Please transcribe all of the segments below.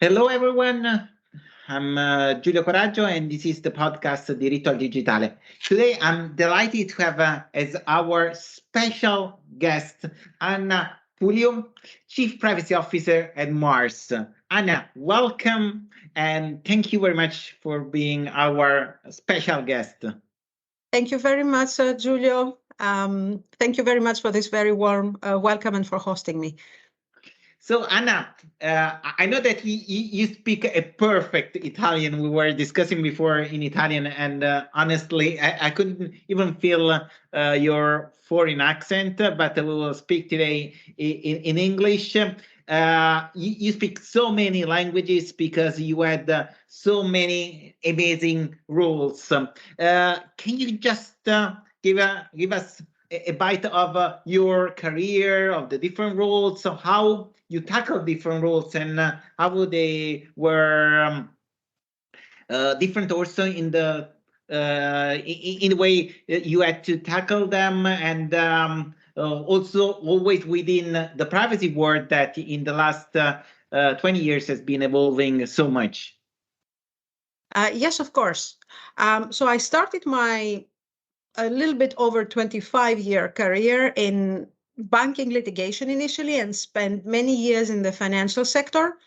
Hello, everyone. I'm Giulio Coraggio, and this is the podcast Diritto al Digitale. Today, I'm delighted to have as our special guest Anna Pouliou, Chief Privacy Officer at Mars. Anna, welcome, and thank you very much for being our special guest. Thank you very much, Giulio. Thank you very much for this very warm welcome and for hosting me. So, Anna, I know that you speak a perfect Italian. We were discussing before in Italian, and honestly, I couldn't even feel your foreign accent, but we will speak today in English. You speak so many languages because you had so many amazing roles. Can you just give us a bite of your career, of the different roles, so how you tackle different roles and how they were different also in the way you had to tackle them, and also always within the privacy world that in the last 20 years has been evolving so much. Yes, of course. So I started my a little bit over 25-year career in banking litigation initially and spent many years in the financial sector,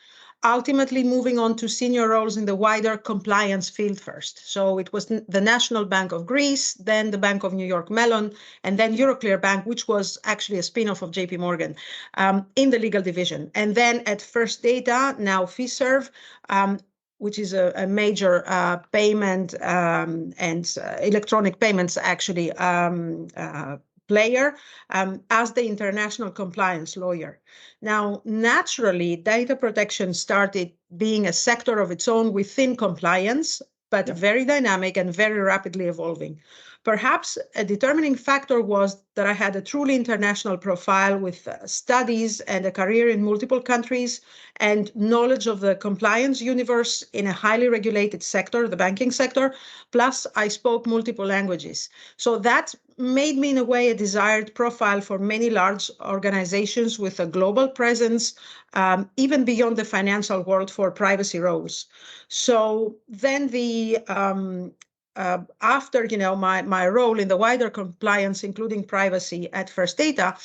ultimately moving on to senior roles in the wider compliance field first. So it was the National Bank of Greece, then the Bank of New York Mellon, and then Euroclear Bank, which was actually a spin-off of JP Morgan, in the legal division. And then at First Data, now Fiserv, which is a major payment and electronic payments actually player, as the international compliance lawyer. Now, naturally, data protection started being a sector of its own within compliance, but very dynamic and very rapidly evolving. Perhaps a determining factor was that I had a truly international profile with studies and a career in multiple countries and knowledge of the compliance universe in a highly regulated sector, the banking sector. Plus, I spoke multiple languages. So that made me, in a way, a desired profile for many large organizations with a global presence, even beyond the financial world, for privacy roles. So then after my role in the wider compliance, including privacy at First Data,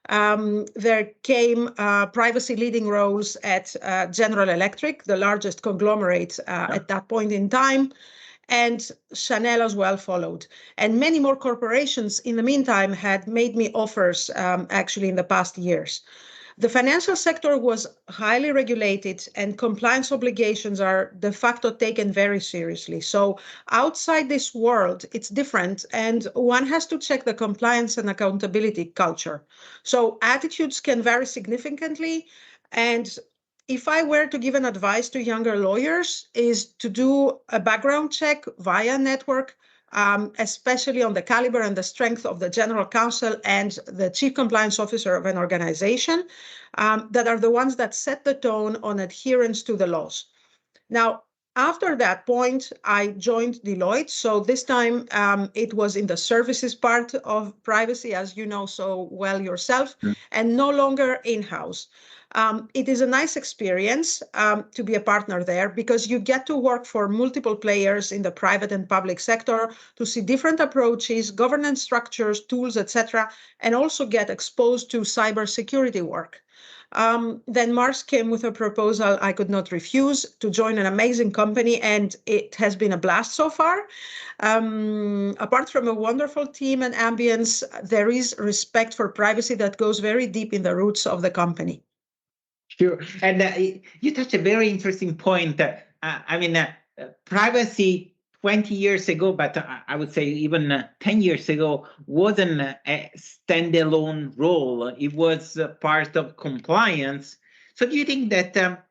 there came privacy leading roles at General Electric, the largest conglomerate at that point in time, and Chanel as well followed. And many more corporations in the meantime had made me offers actually in the past years. The financial sector was highly regulated and compliance obligations are de facto taken very seriously. So outside this world, it's different, and one has to check the compliance and accountability culture. So attitudes can vary significantly, and if I were to give an advice to younger lawyers, is to do a background check via network, especially on the caliber and the strength of the general counsel and the chief compliance officer of an organization, that are the ones that set the tone on adherence to the laws. Now, after that point, I joined Deloitte. So this time it was in the services part of privacy, as you know so well yourself, and no longer in-house. It is a nice experience to be a partner there because you get to work for multiple players in the private and public sector to see different approaches, governance structures, tools, etc., and also get exposed to cybersecurity work. Then Mars came with a proposal I could not refuse to join an amazing company, and it has been a blast so far. Apart from a wonderful team and ambience, there is respect for privacy that goes very deep in the roots of the company. Sure. And you touched a very interesting point. Privacy 20 years ago, but I would say even 10 years ago, wasn't a standalone role. It was part of compliance. So do you think that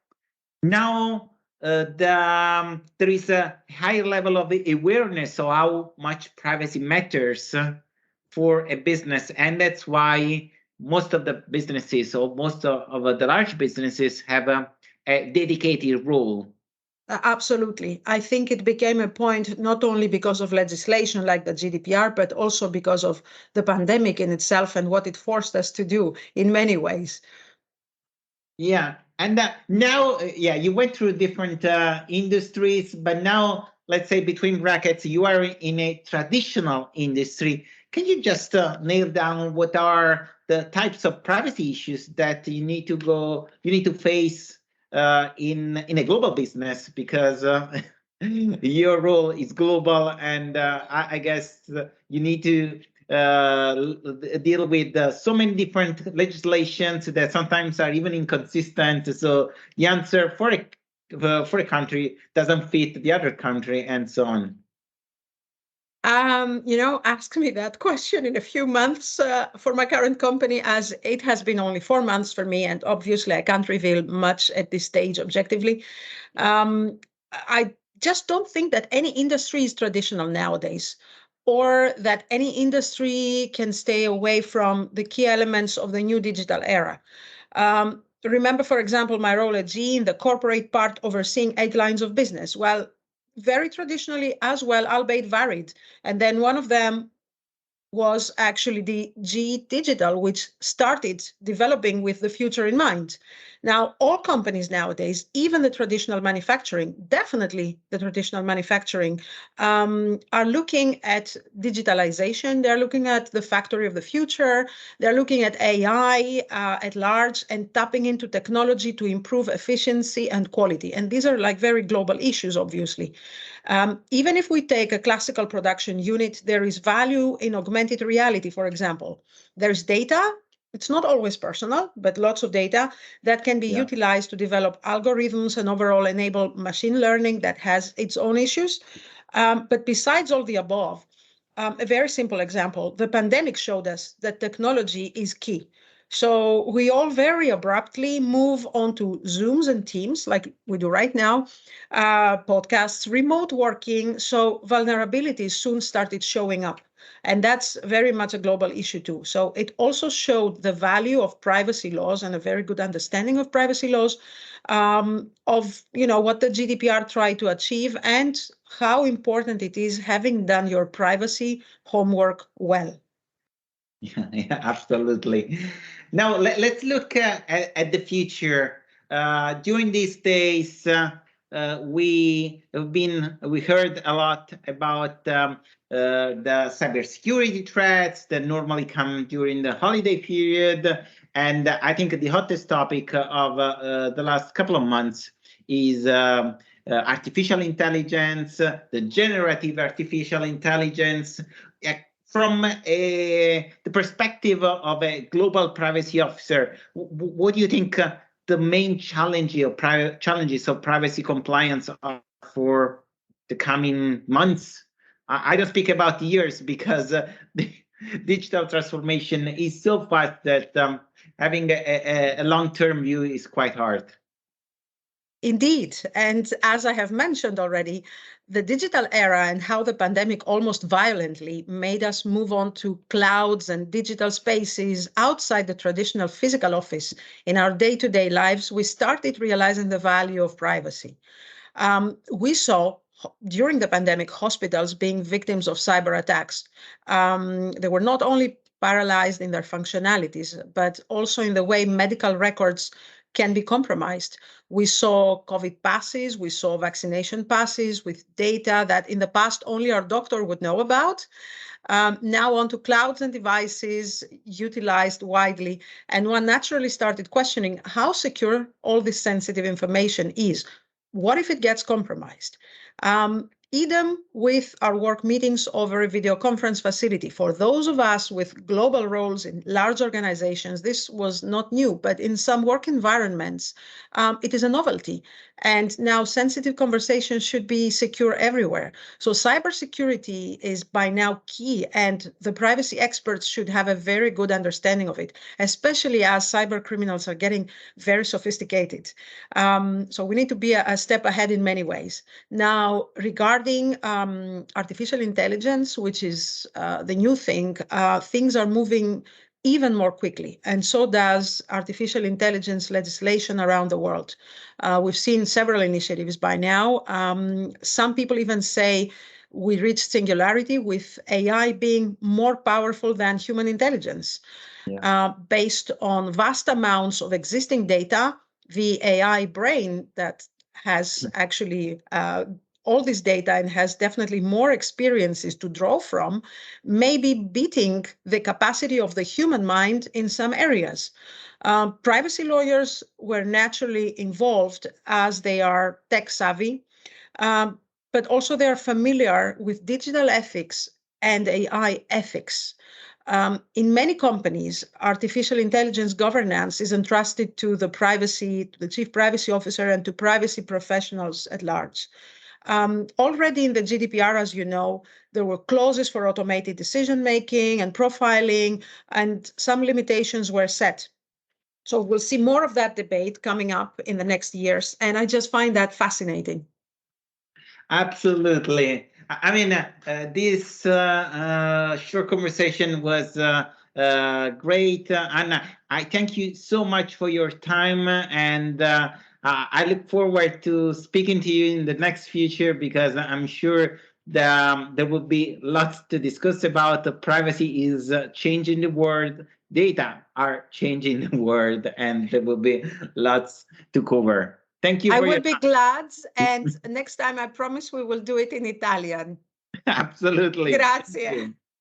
now there is a higher level of awareness of how much privacy matters for a business, and that's why most of the businesses or most of the large businesses have a dedicated role? Absolutely. I think it became a point not only because of legislation like the GDPR, but also because of the pandemic in itself and what it forced us to do in many ways. Yeah, and now, yeah, you went through different industries, but now, let's say between brackets, you are in a traditional industry. Can you just nail down what are the types of privacy issues that you need to face in a global business? Because your role is global, and I guess you need to deal with so many different legislations that sometimes are even inconsistent. So the answer for a country doesn't fit the other country, and so on. Ask me that question in a few months for my current company, as it has been only 4 months for me, and obviously I can't reveal much at this stage objectively. I just don't think that any industry is traditional nowadays, or that any industry can stay away from the key elements of the new digital era. Remember, for example, my role at GE in the corporate part overseeing 8 lines of business. Well, very traditionally as well, albeit varied. And then one of them was actually the GE Digital, which started developing with the future in mind. Now, all companies nowadays, even the traditional manufacturing, definitely the traditional manufacturing, are looking at digitalization. They're looking at the factory of the future. They're looking at AI at large and tapping into technology to improve efficiency and quality. And these are like very global issues, obviously. Even if we take a classical production unit, there is value in augmented reality, for example. There's data. It's not always personal, but lots of data that can be utilized to develop algorithms and overall enable machine learning that has its own issues. But besides all the above, a very simple example, the pandemic showed us that technology is key. So we all very abruptly move on to Zooms and Teams, like we do right now, podcasts, remote working. So vulnerabilities soon started showing up. And that's very much a global issue too. So it also showed the value of privacy laws and a very good understanding of privacy laws, of what the GDPR tried to achieve and how important it is having done your privacy homework well. Yeah, absolutely. Now let's look at the future. During these days, we heard a lot about the cybersecurity threats that normally come during the holiday period, and I think the hottest topic of the last couple of months is artificial intelligence, the generative artificial intelligence. From the perspective of a global privacy officer, what do you think the main challenges of privacy compliance are for the coming months? I don't speak about years, because the digital transformation is so fast that having a long-term view is quite hard. Indeed. And as I have mentioned already, the digital era and how the pandemic almost violently made us move on to clouds and digital spaces outside the traditional physical office in our day-to-day lives, we started realizing the value of privacy. We saw during the pandemic hospitals being victims of cyber attacks. They were not only paralyzed in their functionalities, but also in the way medical records can be compromised. We saw COVID passes, we saw vaccination passes with data that in the past only our doctor would know about. Now onto clouds and devices utilized widely. And one naturally started questioning how secure all this sensitive information is. What if it gets compromised? Idem with our work meetings over a video conference facility. For those of us with global roles in large organizations, this was not new, but in some work environments, it is a novelty. And now sensitive conversations should be secure everywhere. So cybersecurity is by now key, and the privacy experts should have a very good understanding of it, especially as cyber criminals are getting very sophisticated. So we need to be a step ahead in many ways. Now, regarding artificial intelligence, which is the new thing, things are moving even more quickly, and so does artificial intelligence legislation around the world. We've seen several initiatives by now. Some people even say we reached singularity with AI being more powerful than human intelligence, based on vast amounts of existing data the AI brain that has actually all this data and has definitely more experiences to draw from, may be beating the capacity of the human mind in some areas. Privacy lawyers were naturally involved as they are tech savvy, but also they are familiar with digital ethics and AI ethics. In many companies, artificial intelligence governance is entrusted to the chief privacy officer and to privacy professionals at large. Already in the GDPR, as you know, there were clauses for automated decision-making and profiling, and some limitations were set. So we'll see more of that debate coming up in the next years, and I just find that fascinating. Absolutely. I mean, this short conversation was great, Anna. I thank you so much for your time, and I look forward to speaking to you in the next future, because I'm sure there will be lots to discuss about. Privacy is changing the world. Data are changing the world, and there will be lots to cover. Thank you I for will your be glad, and next time I promise we will do it in Italian. Absolutely. Thank Grazie. you.